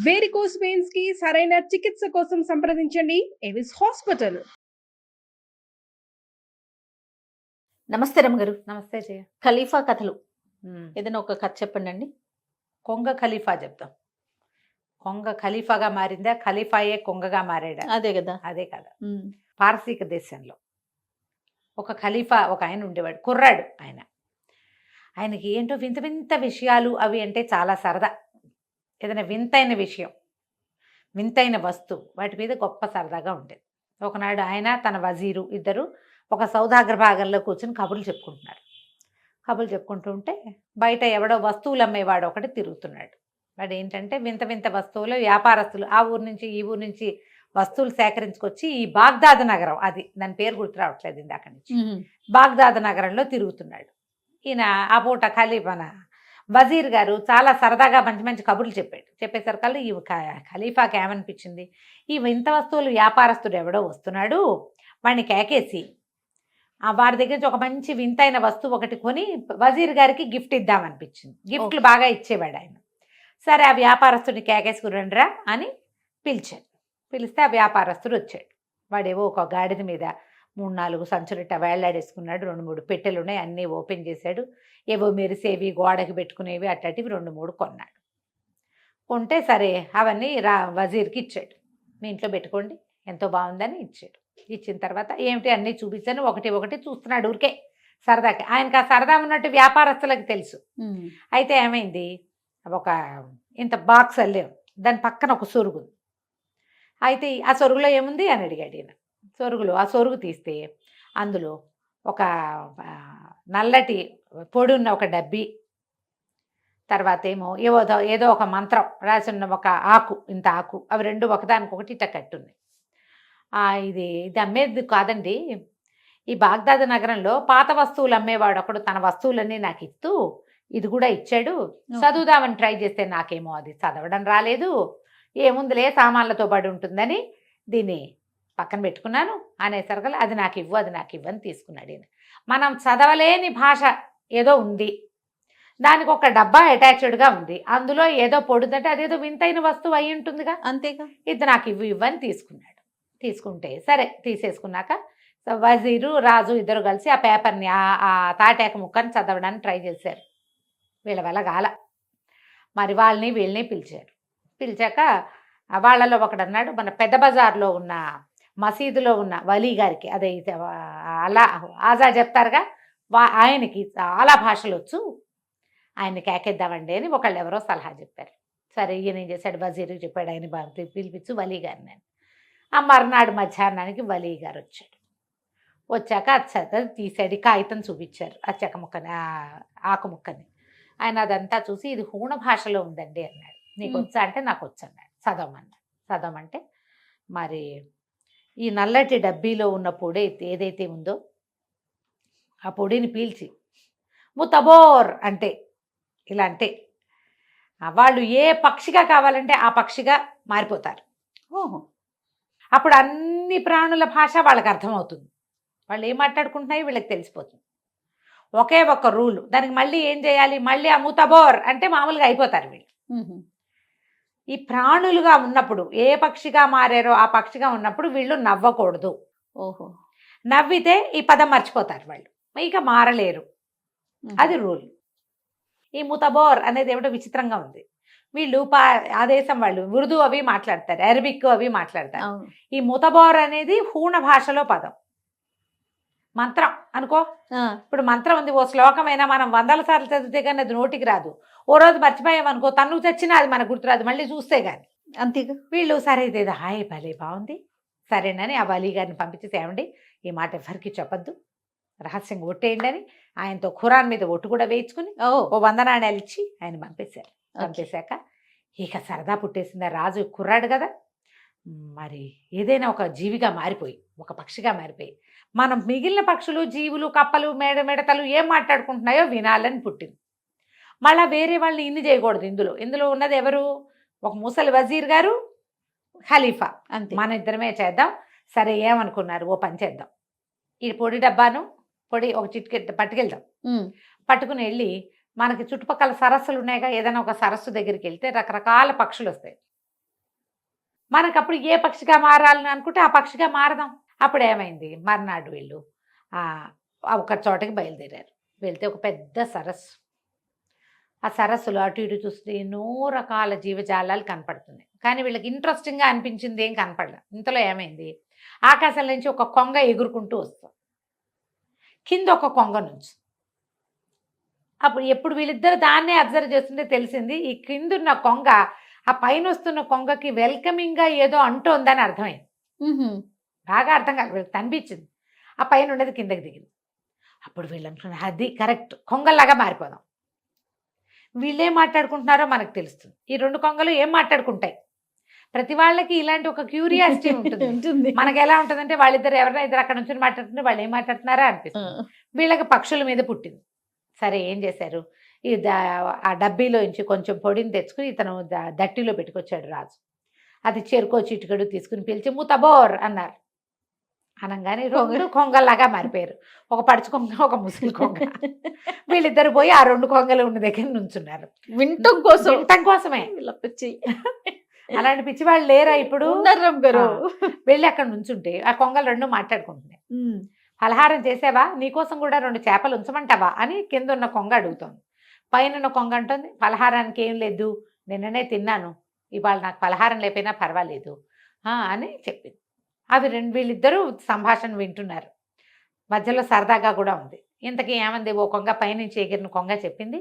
Varicose veins కి సరైన చికిత్స కోసం సంప్రదించండి ఎవిస్ హాస్పిటల్. నమస్తే రమ్మగారు. నమస్తే జయ. ఖలీఫా కథలు ఏదైనా ఒక కథ చెప్పండి అండి. కొంగ ఖలీఫా చెప్తాం. కొంగ ఖలీఫాగా మారిందా, ఖలీఫాయే కొంగగా మారాడా? అదే కదా. అదే కదా. పారసీక దేశంలో ఒక ఖలీఫా ఒక ఆయన ఉండేవాడు, కుర్రాడు ఆయన. ఆయనకి ఏంటో వింత వింత విషయాలు అవి అంటే చాలా సరదా. ఏదైనా వింతైన విషయం, వింతైన వస్తువు, వాటి మీద గొప్ప సరదాగా ఉండేది. ఒకనాడు ఆయన తన వజీరు ఇద్దరు ఒక సౌదాగ్ర భాగంలో కూర్చొని కబుర్లు చెప్పుకుంటున్నారు. కబుర్లు చెప్పుకుంటూ ఉంటే బయట ఎవడో వస్తువులు అమ్మేవాడు ఒకటి తిరుగుతున్నాడు. వాడు ఏంటంటే వింత వింత వస్తువులు, వ్యాపారస్తులు ఆ ఊరు నుంచి ఈ ఊరు నుంచి వస్తువులు సేకరించుకొచ్చి ఈ బాగ్దాద్ నగరం, అది దాని పేరు గుర్తు రావట్లేదు ఇందాక నుంచి, బాగ్దాద్ నగరంలో తిరుగుతున్నాడు. ఈయన ఆ పూట ఖలీఫాన వజీర్ గారు చాలా సరదాగా మంచి మంచి కబుర్లు చెప్పాడు. చెప్పేసరికల్లా ఈ ఖలీఫాకి ఏమనిపించింది, ఈ వింత వస్తువులు వ్యాపారస్తుడు ఎవడో వస్తున్నాడు, వాడిని కేకేసి వారి దగ్గర నుంచి ఒక మంచి వింతైన వస్తువు ఒకటి కొని వజీర్ గారికి గిఫ్ట్ ఇద్దామనిపించింది. గిఫ్ట్లు బాగా ఇచ్చేవాడు ఆయన. సరే ఆ వ్యాపారస్తుడిని కేకేసుకురండిరా అని పిలిచాడు. పిలిస్తే ఆ వ్యాపారస్తుడు వచ్చాడు. వాడేవో ఒక గాడిద మీద 3-4 సంచులట వేళ్లాడేసుకున్నాడు. 2-3 పెట్టెలు ఉన్నాయి, అన్నీ ఓపెన్ చేశాడు. ఏవో మెరిసేవి, గోడకి పెట్టుకునేవి అట్టటివి 2-3 కొన్నాడు. కొంటే సరే అవన్నీ వజీర్కి ఇచ్చాడు. మీ ఇంట్లో పెట్టుకోండి, ఎంతో బాగుందని ఇచ్చాడు. ఇచ్చిన తర్వాత ఏమిటి అన్నీ చూపించాను, ఒకటి ఒకటి చూస్తున్నాడు ఊరికే సరదాకి. ఆయనకు ఆ సరదా ఉన్నట్టు వ్యాపారస్తులకు తెలుసు. అయితే ఏమైంది, ఒక ఇంత బాక్స్ అల్లేం, దాని పక్కన ఒక సొరుగు. అయితే ఆ సొరుగులో ఏముంది అని అడిగాడు ఈయన. సొరుగులో ఆ సొరుగు తీస్తే అందులో ఒక నల్లటి పొడి ఉన్న ఒక డబ్బి, తర్వాత ఏమో ఏదో ఒక మంత్రం రాసి ఉన్న ఒక ఆకు, ఇంత ఆకు, అవి రెండు ఒకదానికొకటి ఇట్ట కట్టున్నాయి. ఇది అమ్మేది కాదండి, ఈ బాగ్దాద్ నగరంలో పాత వస్తువులు అమ్మేవాడు ఒకడు తన వస్తువులన్నీ నాకు ఇస్తూ ఇది కూడా ఇచ్చాడు. చదువుదామని ట్రై చేస్తే నాకేమో అది చదవడం రాలేదు, ఏముందులే సామాన్లతో పడి ఉంటుందని దీన్ని పక్కన పెట్టుకున్నాను అనేసరికల్లా అది నాకు ఇవ్వు అని తీసుకున్నాడు ఈయన. మనం చదవలేని భాష ఏదో ఉంది, దానికి ఒక డబ్బా అటాచ్డ్గా ఉంది, అందులో ఏదో పొడుదంటే అదేదో వింతైన వస్తువు అయి ఉంటుందిగా, అంతేగా. ఇది నాకు ఇవ్వు అని తీసుకున్నాడు. తీసుకుంటే సరే తీసేసుకున్నాక వజీరు రాజు ఇద్దరు కలిసి ఆ పేపర్ని ఆ తాటాక ముక్కని చదవడానికి ట్రై చేశారు. వీళ్ళ వల్ల గాల. మరి వాళ్ళని వీళ్ళని పిలిచారు. పిలిచాక వాళ్ళలో ఒకడు అన్నాడు, మన పెద్ద బజార్లో ఉన్న మసీదులో ఉన్న వలీ గారికి, అదే అలా ఆజా చెప్తారుగా, ఆయనకి చాలా భాషలు వచ్చు, ఆయన్ని కేకేద్దామండి అని ఒకళ్ళు ఎవరో సలహా చెప్పారు. సరే ఈయన ఏం చేశాడు, వజీరుకి చెప్పాడు, ఆయన పిలిపించు వలీ గారిని అని. ఆ మర్నాడు మధ్యాహ్నానికి వలీ గారు వచ్చాడు. వచ్చాక అది తీసాడు, కాగితం చూపించారు, ఆ చెక్క ముక్కని, ఆకు ముక్కని. ఆయన అదంతా చూసి ఇది హూణ భాషలో ఉందండి అన్నాడు. నీకు వచ్చా అంటే నాకు వచ్చు అన్నాడు. చదవమంటే మరి ఈ నల్లటి డబ్బీలో ఉన్న పొడి ఏదైతే ఉందో ఆ పొడిని పీల్చి ముతబోర్ అంటే, ఇలా అంటే వాళ్ళు ఏ పక్షిగా కావాలంటే ఆ పక్షిగా మారిపోతారు. ఓహో, అప్పుడు అన్ని ప్రాణుల భాష వాళ్ళకి అర్థమవుతుంది, వాళ్ళు ఏం మాట్లాడుకుంటున్నాయో వీళ్ళకి తెలిసిపోతుంది. ఒకే ఒక రూలు, దానికి మళ్ళీ ఏం చేయాలి, మళ్ళీ ఆ ముతబోర్ అంటే మామూలుగా అయిపోతారు వీళ్ళు. ఈ ప్రాణులుగా ఉన్నప్పుడు ఏ పక్షిగా మారారో ఆ పక్షిగా ఉన్నప్పుడు వీళ్ళు నవ్వకూడదు. ఓహో, నవ్వితే ఈ పదం మర్చిపోతారు వాళ్ళు, ఇక మారలేరు. అది రూల్. ఈ ముతబోర్ అనేది ఏమిటో విచిత్రంగా ఉంది. వీళ్ళు ఆదేశం వాళ్ళు ఉర్దూ అవి మాట్లాడతారు, అరబిక్ అవి మాట్లాడతారు. ఈ ముతబోర్ అనేది హూణ భాషలో పదం. మంత్రం అనుకో, ఇప్పుడు మంత్రం ఉంది, ఓ శ్లోకమైనా మనం 100 సార్లు చదివితే కానీ అది నోటికి రాదు. ఓ రోజు మర్చిపోయామనుకో, తన్ను తెచ్చినా అది మనకు గుర్తురాదు, మళ్ళీ చూస్తే కానీ. అంతేగా. వీళ్ళు సరే ఇదేదో హాయ్ భలే బాగుంది సరేనని ఆ వలీ గారిని పంపించేసి, ఏమండి ఈ మాట ఎవరికి చెప్పద్దు, రహస్యంగా ఒట్టేయండి అని ఆయనతో ఖురాన్ మీద ఒట్టు కూడా వేయించుకుని ఓ 100 నాణ్యాలు ఇచ్చి ఆయన పంపేశారు. పంపేశాక ఇక సరదా పుట్టేసింది. రాజు కుర్రాడు కదా, మరి ఏదైనా ఒక జీవిగా మారిపోయి, ఒక పక్షిగా మారిపోయి మనం మిగిలిన పక్షులు, జీవులు, కప్పలు, మిడతలు ఏం మాట్లాడుకుంటున్నాయో వినాలని పుట్టింది. మళ్ళీ వేరే వాళ్ళని ఇన్ని చేయకూడదు. ఇందులో ఉన్నది ఎవరు, ఒక ముసలి వజీర్ గారు, ఖలీఫా, అంతే. మన ఇద్దరమే చేద్దాం. సరే ఏమనుకున్నారు, ఓ పని చేద్దాం, ఈ పొడి డబ్బాను ఒక చిటికె పట్టుకెళ్దాం. పట్టుకుని వెళ్ళి మనకి చుట్టుపక్కల సరస్సులు ఉన్నాయిగా, ఏదైనా ఒక సరస్సు దగ్గరికి వెళ్తే రకరకాల పక్షులు వస్తాయి. మనకప్పుడు ఏ పక్షిగా మారాలని అనుకుంటే ఆ పక్షిగా మారదాం. అప్పుడు ఏమైంది, మర్నాడు వీళ్ళు ఒక చోటకి బయలుదేరారు. వెళ్తే ఒక పెద్ద సరస్సు. ఆ సరస్సులో అటు ఇటు చూస్తే ఎన్నో రకాల జీవజాలాలు కనపడుతున్నాయి. కానీ వీళ్ళకి ఇంట్రెస్టింగ్గా అనిపించింది ఏం కనపడలే. ఇంతలో ఏమైంది, ఆకాశం నుంచి ఒక కొంగ ఎగురుకుంటూ వస్తాం, కింద ఒక కొంగ నుంచి. అప్పుడు ఎప్పుడు వీళ్ళిద్దరు దాన్నే అబ్జర్వ్ చేస్తుంటే తెలిసింది, ఈ కిందున్న కొంగ ఆ పైన వస్తున్న కొంగకి వెల్కమింగ్గా ఏదో అంటోందని అర్థమైంది. బాగా అర్థం కాదు, వీళ్ళకి అనిపించింది. ఆ పైన ఉండేది కిందకి దిగింది. అప్పుడు వీళ్ళు అనుకున్నారు, అది కరెక్ట్, కొంగల్లాగా మారిపోదాం. వీళ్ళేం మాట్లాడుకుంటున్నారో మనకు తెలుస్తుంది. ఈ రెండు కొంగలు ఏం మాట్లాడుకుంటాయి? ప్రతి వాళ్ళకి ఇలాంటి ఒక క్యూరియాసిటీ ఉంటుంది. మనకి ఎలా ఉంటుందంటే వాళ్ళిద్దరు ఎవరైనా ఇద్దరు అక్కడ నుంచి మాట్లాడుతుంటే వాళ్ళు ఏం మాట్లాడుతున్నారా అనిపిస్తుంది. వీళ్ళకి పక్షుల మీద పుట్టింది. సరే ఏం చేశారు, ఆ డబ్బీలో నుంచి కొంచెం పొడిని తెచ్చుకుని ఇతను దట్టిలో పెట్టుకొచ్చాడు రాజు. అది చేరుకో చిటికడు తీసుకుని పిలిచి ముతబోర్ అన్నారు. అనగానే రెండు కొంగల్లాగా మారిపోయారు. ఒక పడుచు కొంగ, ఒక ముసలి కొంగ. వీళ్ళిద్దరు పోయి ఆ రెండు కొంగలు ఉన్న దగ్గర నుంచున్నారు. వింటం కోసమే. అలాంటి పిచ్చి వాళ్ళు లేరా ఇప్పుడు? వెళ్ళి అక్కడ నుంచుంటే ఆ కొంగలు రెండు మాట్లాడుకుంటున్నాయి. పలహారం చేసావా, నీకోసం కూడా 2 చేపలు ఉంచమంటావా అని కింద ఉన్న కొంగ అడుగుతోంది. పైన ఉన్న కొంగ అంటుంది, పలహారానికి ఏం లేదు, నిన్ననే తిన్నాను, ఇవాళ నాకు పలహారం లేకపోయినా పర్వాలేదు అని చెప్పింది. అవి వీళ్ళిద్దరూ సంభాషణ వింటున్నారు. మధ్యలో సరదాగా కూడా ఉంది. ఇంతకీ ఏమంది, ఓ కొంగ పైనుంచి ఎగిరిన కొంగ చెప్పింది,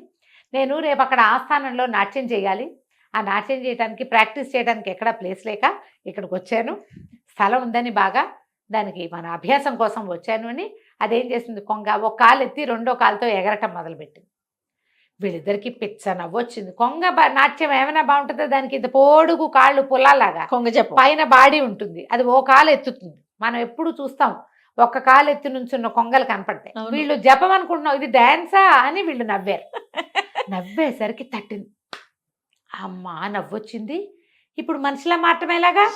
నేను రేపు అక్కడ ఆస్థానంలో నాట్యం చేయాలి, ఆ నాట్యం చేయడానికి ప్రాక్టీస్ చేయడానికి ఎక్కడ ప్లేస్ లేక ఇక్కడికి వచ్చాను, స్థలం ఉందని బాగా దానికి మన అభ్యాసం కోసం వచ్చాను అని అదేం చేసింది, కొంగ ఒక కాలు ఎత్తి రెండో కాలుతో ఎగరటం మొదలుపెట్టింది. వీళ్ళిద్దరికి పిచ్చ నవ్వొచ్చింది. కొంగ నాట్యం ఏమైనా బాగుంటుందో, దానికి ఇంత పొడుగు కాళ్ళు పుల్లాలాగా కొంగ చెప్పు పైన బాడీ ఉంటుంది, అది ఓ కాలు ఎత్తుతుంది. మనం ఎప్పుడు చూస్తాం ఒక్క కాలు ఎత్తి నుంచున్న కొంగలు కనపడతాయి. వీళ్ళు జపం అనుకుంటున్నాం, ఇది డాన్సా అని వీళ్ళు నవ్వారు. నవ్వేసరికి తట్టింది. అమ్మా నవ్వొచ్చింది. ఇప్పుడు మనిషిలా మాత్రమేలాగా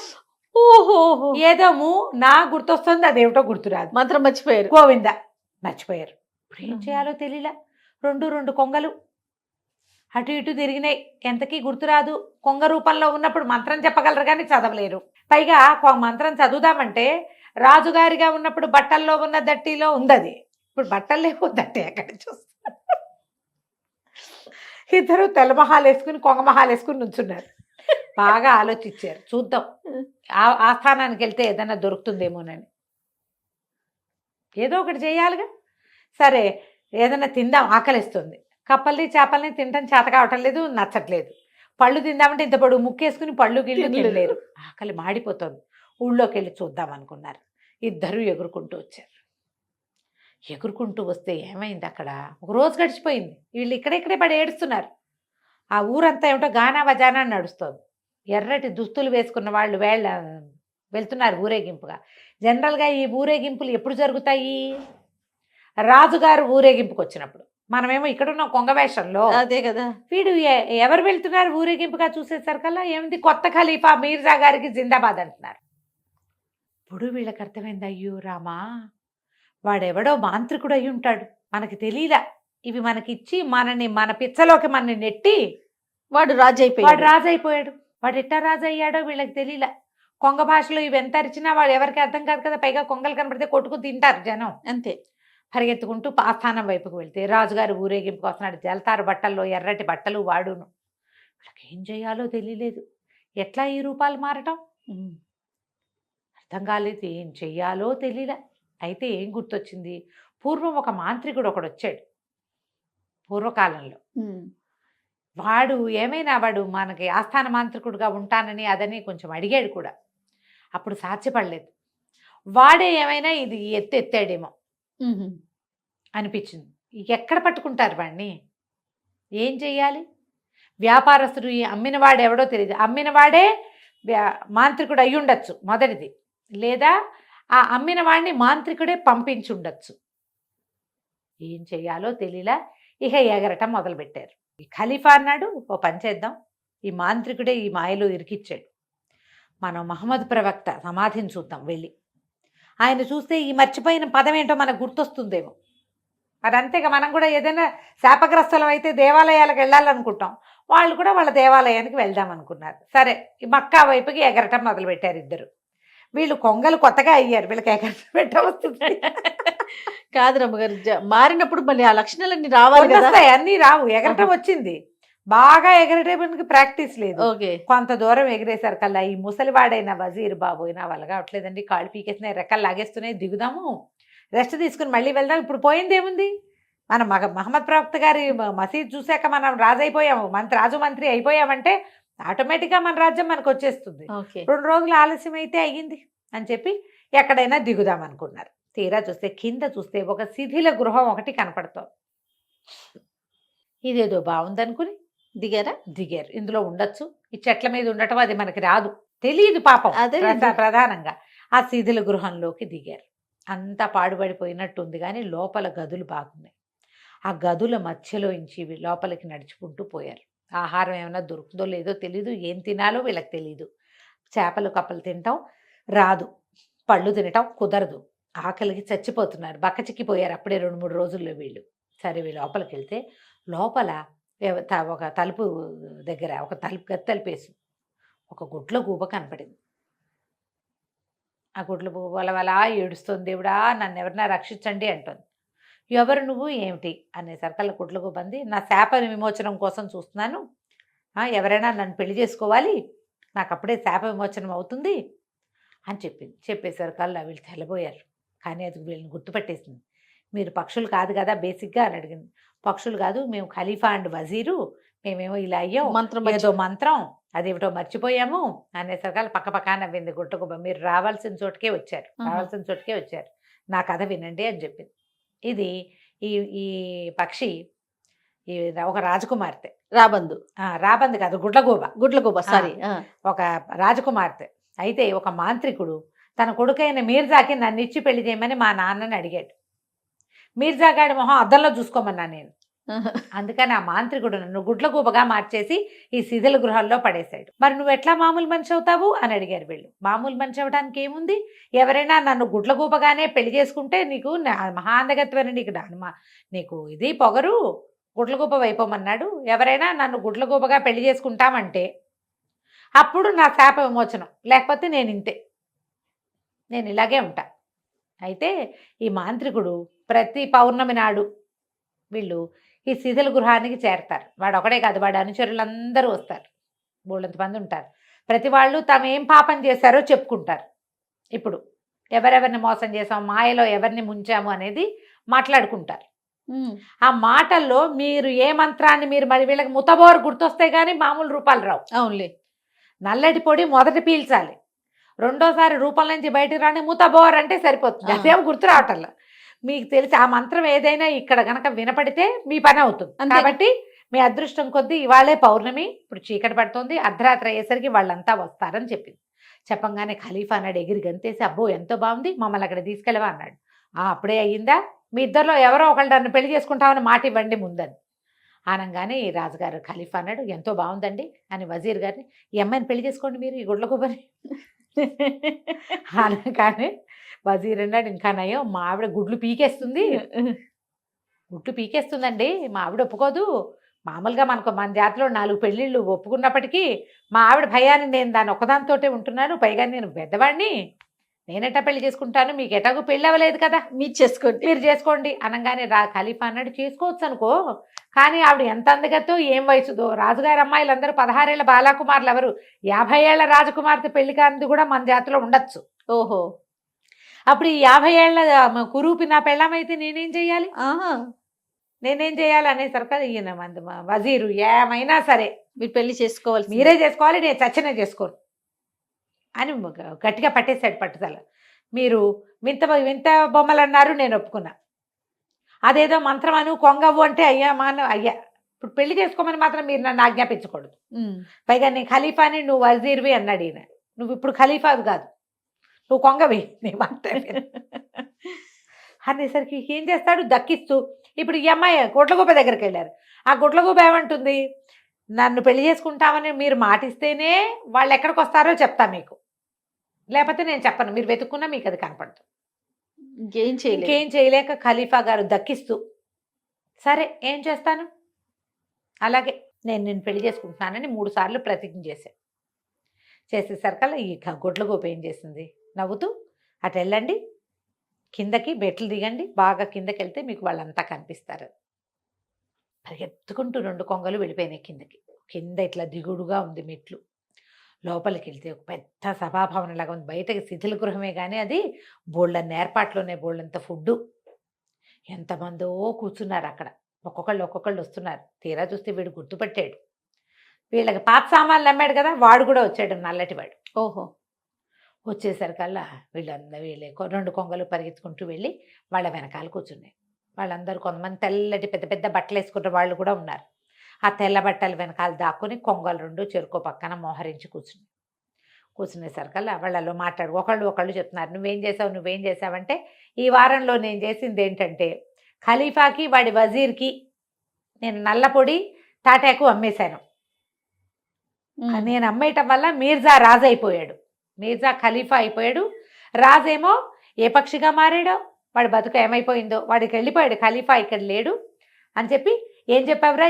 ఏదోము నా గుర్తొస్తుంది, అదేమిటో గుర్తురాదు, మాత్రం మర్చిపోయారు. గోవింద మర్చిపోయారు. ఇప్పుడు ఏం చేయాలో తెలియలా. రెండు కొంగలు అటు ఇటు తిరిగినాయి. ఎంతకీ గుర్తురాదు. కొంగ రూపంలో ఉన్నప్పుడు మంత్రం చెప్పగలరు కానీ చదవలేరు. పైగా మంత్రం చదువుదామంటే రాజుగారిగా ఉన్నప్పుడు బట్టల్లో ఉన్న దట్టిలో ఉందది, ఇప్పుడు బట్టలు లేవు, దట్టి ఎక్కడ చూస్తారు. ఇద్దరు తెల్ల మహాలు వేసుకుని కొంగ మహాలు వేసుకుని నుంచున్నారు. బాగా ఆలోచించారు, చూద్దాం ఆ స్థానానికి వెళ్తే ఏదైనా దొరుకుతుందేమోనని. ఏదో ఒకటి చేయాలిగా. సరే ఏదైనా తిందాం, ఆకలిస్తుంది. కప్పల్ని చేపల్ని తినటం చేత కావటం లేదు, నచ్చట్లేదు. పళ్ళు తిందామంటే ఇంత పొడుగు ముక్కేసుకుని పళ్ళు గిళ్ళు తినలేరు, ఆకలి మాడిపోతుంది. ఊళ్ళోకి వెళ్ళి చూద్దాం అనుకున్నారు. ఇద్దరు ఎగురుకుంటూ వచ్చారు. ఎగురుకుంటూ వస్తే ఏమైంది, అక్కడ ఒక రోజు గడిచిపోయింది. వీళ్ళు ఇక్కడే పడి ఏడుస్తున్నారు. ఆ ఊరంతా ఏమిటో గానా వజానా నడుస్తుంది. ఎర్రటి దుస్తులు వేసుకున్న వాళ్ళు వెళ్తున్నారు ఊరేగింపుగా. జనరల్గా ఈ ఊరేగింపులు ఎప్పుడు జరుగుతాయి, రాజుగారు ఊరేగింపుకి వచ్చినప్పుడు. మనమేమో ఇక్కడున్న కొంగ వేషంలో. అదే కదా. వీడు ఎవరు వెళ్తున్నారు ఊరేగింపుగా చూసేసరికల్లా ఏమిటి, కొత్త ఖలీఫా మీర్జా గారికి జిందాబాద్ అంటున్నారు. ఇప్పుడు వీళ్ళకి అర్థమైంది, అయ్యో రామా, వాడెవడో మాంత్రికుడు అయి ఉంటాడు, మనకి తెలియలా. ఇవి మనకిచ్చి మన పిచ్చలోకి మనని నెట్టి వాడు రాజు అయిపోయాడు. వాడు ఎట్టా రాజు అయ్యాడో వీళ్ళకి తెలియలా. కొంగ భాషలో ఇవి ఎంత అరిచినా వాడు ఎవరికి అర్థం కాదు కదా. పైగా కొంగలు కనపడితే కొట్టుకుని తింటారు జనం. అంతే. పరిగెత్తుకుంటూ ఆస్థానం వైపుకు వెళ్తే రాజుగారు ఊరేగింపుకు వస్తున్నాడు. జల్తారు బట్టల్లో, ఎర్రటి బట్టలు వాడును. వీళ్ళకి ఏం చేయాలో తెలియలేదు. ఎట్లా ఈ రూపాలు మారటం అర్థం కాలేదు, ఏం చెయ్యాలో తెలియలే. అయితే ఏం గుర్తొచ్చింది, పూర్వం ఒక మాంత్రికుడు ఒకడు వచ్చాడు పూర్వకాలంలో. వాడు మనకి ఆస్థాన మాంత్రికుడుగా ఉంటానని అదని కొంచెం అడిగాడు కూడా. అప్పుడు సాధ్యపడలేదు. వాడే ఏమైనా ఇది ఎత్తాడేమో అనిపించింది. ఎక్కడ పట్టుకుంటారు వాడిని, ఏం చెయ్యాలి? వ్యాపారస్తుడు అమ్మినవాడు ఎవడో తెలియదు, అమ్మినవాడే మాంత్రికుడు అయి ఉండొచ్చు మొదటిది, లేదా ఆ అమ్మిన వాడిని మాంత్రికుడే పంపించుండొచ్చు. ఏం చెయ్యాలో తెలియలా. ఇక ఎగరటం మొదలుపెట్టారు. ఈ ఖలీఫా అన్నాడు, ఓ పని చేద్దాం, ఈ మాంత్రికుడే ఈ మాయలో ఇరికిచ్చాడు, మనం మహమ్మద్ ప్రవక్త సమాధిని చూద్దాం వెళ్ళి. ఆయన చూస్తే ఈ మర్చిపోయిన పదం ఏంటో మనకు గుర్తొస్తుందేమో. అది అంతేగా, మనం కూడా ఏదైనా శాపగ్రస్తులం అయితే దేవాలయాలకు వెళ్ళాలనుకుంటాం. వాళ్ళు కూడా వాళ్ళ దేవాలయానికి వెళ్దాం అనుకున్నారు. సరే ఈ మక్కా వైపుకి ఎగరటం మొదలుపెట్టారు ఇద్దరు. వీళ్ళు కొంగలు కొత్తగా అయ్యారు, వీళ్ళకి ఎగరటం వస్తుంది. కాదు రమ్మగారు, మారినప్పుడు మళ్ళీ ఆ లక్షణాలన్నీ రావాలి కదా. వస్తాయి, అన్నీ రావు. ఎగరటం వచ్చింది, బాగా ఎగరటానికి ప్రాక్టీస్ లేదు. ఓకే. కొంత దూరం ఎగిరేసారు కల్లా ఈ ముసలివాడైన వజీర్ బాబు నా వల్ల కావట్లేదండి, కాళ్ళు పీకేస్తున్నాయి, రెక్కలు లాగేస్తున్నాయి, దిగుదాము, రెస్ట్ తీసుకుని మళ్ళీ వెళ్దాం, ఇప్పుడు పోయింది ఏముంది, మన మహమ్మద్ ప్రవక్త గారి మసీద్ చూశాక మనం రాజు అయిపోయాము, రాజు మంత్రి అయిపోయామంటే ఆటోమేటిక్గా మన రాజ్యం మనకు వచ్చేస్తుంది. ఓకే. 2 రోజులు ఆలస్యం అయితే అయ్యింది అని చెప్పి ఎక్కడైనా దిగుదాం అనుకున్నారు. తీరా చూస్తే కింద చూస్తే ఒక శిథిల గృహం ఒకటి కనపడుతోంది. ఇదేదో బాగుందనుకుని దిగారు. ఇందులో ఉండొచ్చు, ఈ చెట్ల మీద ఉండటం అది మనకి రాదు, తెలియదు పాపం. అదే ప్రధానంగా ఆ శిథిల గృహంలోకి దిగారు. అంతా పాడుపడిపోయినట్టుంది కానీ లోపల గదులు బాగున్నాయి. ఆ గదుల మధ్యలో ఇంచి లోపలికి నడుచుకుంటూ పోయారు. ఆహారం ఏమైనా దొరుకుతుందో లేదో తెలీదు, ఏం తినాలో వీళ్ళకి తెలీదు. చేపలు కప్పలు తినటం రాదు, పళ్ళు తినటం కుదరదు, ఆకలికి చచ్చిపోతున్నారు, బక్కచిక్కిపోయారు అప్పుడే 2-3 రోజుల్లో వీళ్ళు. సరే వీళ్ళు లోపలికి వెళ్తే లోపల ఒక తలుపు దగ్గర ఒక గది తలుపేసి ఒక గుడ్ల గూబ కనపడింది. ఆ గుడ్ల గూబ వలవలా ఏడుస్తుంది, దేవుడా నన్ను ఎవరైనా రక్షించండి అంటుంది. ఎవరు నువ్వు ఏమిటి అనేసరికల్లా గుడ్ల గూబ అంది, నా శాప విమోచనం కోసం చూస్తున్నాను, ఎవరైనా నన్ను పెళ్లి చేసుకోవాలి, నాకు అప్పుడే శాప విమోచనం అవుతుంది అని చెప్పింది. చెప్పేసరికల్లా వీళ్ళు తెల్లబోయారు. కానీ అది వీళ్ళని గుర్తుపట్టేసింది. మీరు పక్షులు కాదు కదా బేసిక్గా అని అడిగింది. పక్షులు కాదు, మేము ఖలీఫా అండ్ వజీరు, మేమేమో ఇలా అయ్యాం, ఏదో మంత్రం అదేమిటో మర్చిపోయాము అనేసరికల్లా పక్క నవ్వింది గుట్టగుబ్బ. మీరు రావాల్సిన చోటుకే వచ్చారు, నా కథ వినండి అని చెప్పింది. ఇది ఈ పక్షి ఒక రాజకుమార్తె, రాబందు కాదు గుడ్లగూబ సారీ, ఒక రాజకుమార్తె. అయితే ఒక మాంత్రికుడు తన కొడుకైన మీర్జాకి నన్ను ఇచ్చి పెళ్లి చేయమని మా నాన్నని అడిగాడు. మీర్జా గాడి మొహం అద్దంలో చూసుకోమన్నా నేను. అందుకని ఆ మాంత్రికుడు నన్ను గుడ్లగూబగా మార్చేసి ఈ శిథిల గృహాల్లో పడేశాడు. మరి నువ్వు ఎట్లా మామూలు మనిషి అవుతావు అని అడిగారు వీళ్ళు. మామూలు మనిషి అవడానికి ఏముంది, ఎవరైనా నన్ను గుడ్లగూబగానే పెళ్లి చేసుకుంటే నీకు మహాందగత్వని, నీకు ఇది పొగరు, గుడ్లగూబ వైపోమన్నాడు. ఎవరైనా నన్ను గుడ్లగూబగా పెళ్లి చేసుకుంటామంటే అప్పుడు నా శాప విమోచనం, లేకపోతే నేను ఇలాగే ఉంటా. అయితే ఈ మాంత్రికుడు ప్రతి పౌర్ణమి నాడు వీళ్ళు ఈ శిథిల గృహానికి చేరతారు. వాడు ఒకడే కాదు, వాడు అనుచరులందరూ వస్తారు, బోళ్ళంతమంది ఉంటారు. ప్రతి వాళ్ళు తాము ఏం పాపం చేశారో చెప్పుకుంటారు. ఇప్పుడు ఎవరెవరిని మోసం చేసాం, మాయలో ఎవరిని ముంచాము అనేది మాట్లాడుకుంటారు. ఆ మాటల్లో మీరు ఏ మంత్రాన్ని మరి వీళ్ళకి ముతబోరు గుర్తొస్తే కానీ మామూలు రూపాలు రావు. అవునులే. నల్లటి పొడి మొదట పీల్చాలి, రెండోసారి రూపం నుంచి బయటకు రాని ముతబోర్ అంటే సరిపోతుంది. అదేం గుర్తు రావటంలా. మీకు తెలిసి ఆ మంత్రం ఏదైనా ఇక్కడ గనక వినపడితే మీ పని అవుతుంది. కాబట్టి మీ అదృష్టం కొద్దీ ఇవాళే పౌర్ణమి, ఇప్పుడు చీకటి పడుతుంది, అర్ధరాత్రి అయ్యేసరికి వాళ్ళంతా వస్తారని చెప్పింది. చెప్పంగానే ఖలీఫా అన్నాడు ఎగిరి గంతేసి, అబ్బో ఎంతో బాగుంది, మమ్మల్ని అక్కడ తీసుకెళ్ళవా అన్నాడు. అప్పుడే అయ్యిందా, మీ ఇద్దరిలో ఎవరో ఒకళ్ళు నన్ను పెళ్లి చేసుకుంటామని మాట ఇవ్వండి ముందని అనగానే ఈ రాజుగారు ఖలీఫా అన్నాడు, ఎంతో బాగుందండి అని వజీర్ గారిని, ఈ అమ్మాయిని పెళ్లి చేసుకోండి మీరు, ఈ గుడ్లగూబని అనగానే వజీర్ అన్నాడు, ఇంకా నయం, మా ఆవిడ గుడ్లు పీకేస్తుందండి, మా ఆవిడ ఒప్పుకోదు. మామూలుగా మన జాతిలో 4 పెళ్ళిళ్ళు ఒప్పుకున్నప్పటికీ మా ఆవిడ భయాన్ని నేను దాని ఒక్కదానితోటే ఉంటున్నాను, పైగా నేను పెద్దవాడిని, నేనెట్టా పెళ్లి చేసుకుంటాను, మీకు ఎటాగూ పెళ్ళి అవ్వలేదు కదా, మీరు చేసుకోండి అనగానే ఖలీఫా అన్నాడు, చేసుకోవచ్చు అనుకో, కానీ ఆవిడ ఎంత అందగతో ఏం వయసుదో, రాజుగారి అమ్మాయిలందరూ 16 ఏళ్ల బాలాకుమారులు, ఎవరు 50 ఏళ్ల రాజకుమార్తె పెళ్లి కానిది కూడా మన జాతిలో ఉండొచ్చు. ఓహో. అప్పుడు ఈ 50 ఏళ్ల కురూపి నా పెళ్ళమైతే నేనేం చేయాలి అనేసరికి ఈయన వజీరు, ఏమైనా సరే మీరు పెళ్లి చేసుకోవాలి, మీరే చేసుకోవాలి, నేను చచ్చినా చేసుకోను అని గట్టిగా పట్టేశాడు పట్టుదల. మీరు వింత బొమ్మలు అన్నారు, నేను ఒప్పుకున్నా, అదేదో మంత్రమను కొంగవు అంటే అయ్యా ఇప్పుడు పెళ్లి చేసుకోమని మాత్రం మీరు నన్ను ఆజ్ఞాపించకూడదు, పైగా నేను ఖలీఫాని, నువ్వు వజీర్వి అన్నాడు ఈయన. నువ్వు ఇప్పుడు ఖలీఫావి కాదు, నువ్వు కొంగవి, నీ మాట అనేసరికి ఏం చేస్తాడు, దక్కిస్తూ ఇప్పుడు ఈ అమ్మాయి గుడ్లగూబ దగ్గరికి వెళ్ళారు. ఆ గుడ్లగూబ ఏమంటుంది, నన్ను పెళ్లి చేసుకుంటామని మీరు మాటిస్తేనే వాళ్ళు ఎక్కడికి వస్తారో చెప్తా మీకు, లేకపోతే నేను చెప్పను, మీరు వెతుక్కున్నా మీకు అది కనపడదు. ఇంకేం చేయలేక ఖలీఫా గారు దక్కిస్తూ, సరే ఏం చేస్తాను, అలాగే నేను నిన్ను పెళ్లి చేసుకుంటున్నానని 3 సార్లు ప్రతిజ్ఞ చేశాడు. చేసేసరికల్లా ఈ గుడ్లగూబ ఏం చేసింది, నవ్వుతూ అటు వెళ్ళండి, కిందకి మెట్లు దిగండి, బాగా కిందకి వెళ్తే మీకు వాళ్ళంతా కనిపిస్తారు. పరిగెత్తుకుంటూ 2 కొంగలు వెళ్ళిపోయినాయి కిందకి. కింద ఇట్లా దిగుడుగా ఉంది మెట్లు. లోపలికి వెళ్తే ఒక పెద్ద సభాభవనం లాగా ఉంది. బయటకి శిథిల గృహమే కానీ అది బోళ్ళన్న ఏర్పాట్లోనే, బోళ్ళంత ఫుడ్డు. ఎంతమందో కూర్చున్నారు అక్కడ. ఒక్కొక్కళ్ళు వస్తున్నారు. తీరా చూస్తే వీడు గుర్తుపట్టాడు. వీళ్ళకి పాత సామాన్లు అమ్మాడు కదా, వాడు కూడా వచ్చాడు, నల్లటివాడు. ఓహో. వచ్చేసరికల్లా వీళ్ళే 2 కొంగలు పరిగెత్తుకుంటూ వెళ్ళి వాళ్ళ వెనకాల కూర్చున్నాయి. వాళ్ళందరూ కొంతమంది తెల్లటి పెద్ద పెద్ద బట్టలు వేసుకున్న వాళ్ళు కూడా ఉన్నారు. ఆ తెల్ల బట్టల వెనకాల దాక్కుని కొంగలు 2 చెరుకో పక్కన మోహరించి కూర్చునేసరికల్లా వాళ్ళలో ఒకళ్ళు చెప్తున్నారు, నువ్వేం చేసావంటే, ఈ వారంలో నేను చేసింది ఏంటంటే, ఖలీఫాకి వాడి వజీర్కి నేను నల్లపొడి తాటాకు అమ్మేశాను. నేను అమ్మేయటం వల్ల మీర్జా రాజు అయిపోయాడు, మీర్జా ఖలీఫా అయిపోయాడు. రాజేమో ఏ పక్షిగా మారాడో, వాడి బతుకు ఏమైపోయిందో, వాడికి వెళ్ళిపోయాడు, ఖలీఫా ఇక్కడ లేడు అని చెప్పి, ఏం చెప్పావురా,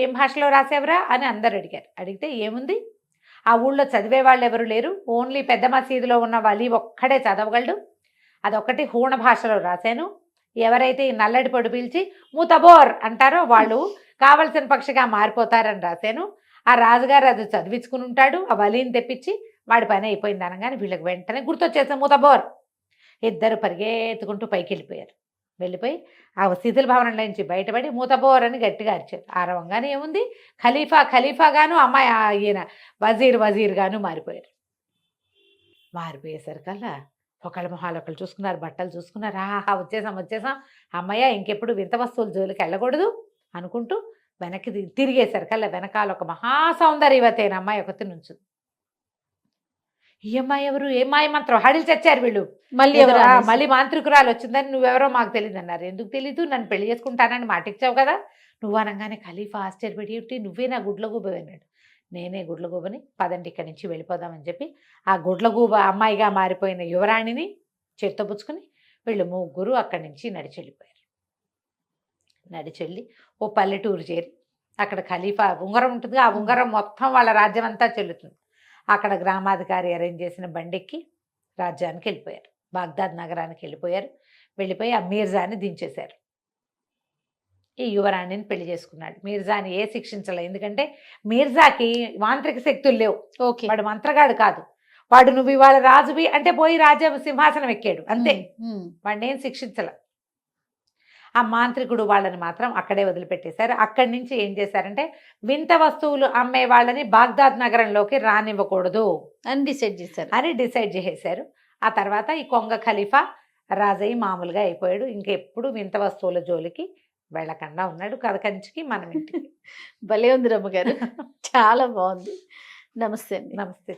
ఏం భాషలో రాసావురా అని అందరు అడిగారు. అడిగితే ఏముంది, ఆ ఊళ్ళో చదివే వాళ్ళు ఎవరు లేరు, ఓన్లీ పెద్ద మసీదులో ఉన్న వలి ఒక్కడే చదవగలడు, అదొక్కటి హూణ భాషలో రాశాను. ఎవరైతే ఈ నల్లటి పొడి పీల్చి మూతబోర్ అంటారో వాళ్ళు కావలసిన పక్షిగా మారిపోతారని రాశాను. ఆ రాజుగారు అది చదివించుకుని ఉంటాడు, ఆ వలిని తెప్పించి వాడి పని అయిపోయింది అనగానే వీళ్ళకి వెంటనే గుర్తొచ్చేసాం మూతబోర్. ఇద్దరు పరిగెత్తుకుంటూ పైకి వెళ్ళిపోయి ఆ శిథిల భవనంలో నుంచి బయటపడి మూతబోర్ అని గట్టిగా అరిచారు. ఆరవంగానే ఏముంది, ఖలీఫాగాను, అమ్మాయి ఈయన వజీర్గాను మారిపోయారు. మారిపోయేసరికల్లా ఒకళ్ళ మొహాలు ఒకళ్ళు చూసుకున్నారు, బట్టలు చూసుకున్నారు. ఆహా వచ్చేసాం, అమ్మయ్య ఇంకెప్పుడు వింత వస్తువుల జోలికి వెళ్ళకూడదు అనుకుంటూ వెనక్కి తిరిగేసరికల్లా వెనకాల ఒక మహాసౌందర్యవతైన అమ్మాయి ఒకటి నుంచుంది. ఈ అమ్మాయి ఎవరు, ఏ మాయ మంత్రం, హడిలు చచ్చారు వీళ్ళు. మళ్ళీ మాంత్రికురాలు వచ్చిందని, నువ్వెవరో మాకు తెలియదు అన్నారు. ఎందుకు తెలీదు, నన్ను పెళ్లి చేసుకుంటానని మాటిచ్చావు కదా. నువ్వు అనగానే ఖలీఫా ఆశ్చర్యపడి, నువ్వే నా గుడ్లగూబ అన్నాడు. నేనే గుడ్లగూబని, పదండి ఇక్కడి నుంచి వెళ్ళిపోదామని చెప్పి ఆ గుడ్లగూబ అమ్మాయిగా మారిపోయిన యువరాణిని చేత్తో పుచ్చుకుని వీళ్ళు 3 అక్కడి నుంచి నడిచెళ్ళి ఓ పల్లెటూరు చేరి, అక్కడ ఖలీఫా ఉంగరం ఉంటుంది, ఆ ఉంగరం మొత్తం వాళ్ళ రాజ్యం అంతా చెల్లుతుంది. అక్కడ గ్రామాధికారి అరేంజ్ చేసిన బండెక్కి రాజ్యానికి వెళ్ళిపోయారు, బాగ్దాద్ నగరానికి వెళ్ళిపోయి ఆ మీర్జాని దించేశారు. ఈ యువరాణిని పెళ్లి చేసుకున్నాడు. మీర్జాని శిక్షించలే, ఎందుకంటే మీర్జాకి మాంత్రిక శక్తులు లేవు. వాడు మంత్రగాడు కాదు. వాడు నువ్వు ఇవాళ రాజువి అంటే పోయి రాజ్యం సింహాసనం ఎక్కాడు అంతే. వాడిని ఏం శిక్షించలే. ఆ మాంత్రికుడు వాళ్ళని మాత్రం అక్కడే వదిలిపెట్టేశారు. అక్కడి నుంచి ఏం చేశారంటే, వింత వస్తువులు అమ్మే వాళ్ళని బాగ్దాద్ నగరంలోకి రానివ్వకూడదు అని డిసైడ్ చేసేశారు. ఆ తర్వాత ఈ కొంగ ఖలీఫా రాజయ్య మామూలుగా అయిపోయాడు. ఇంకెప్పుడు వింత వస్తువుల జోలికి వెళ్ళకుండా ఉన్నాడు. కథ కంచికి మనం ఇంటికి. భలే ఉంది రమ్మగారు, చాలా బాగుంది. నమస్తే అండి. నమస్తే.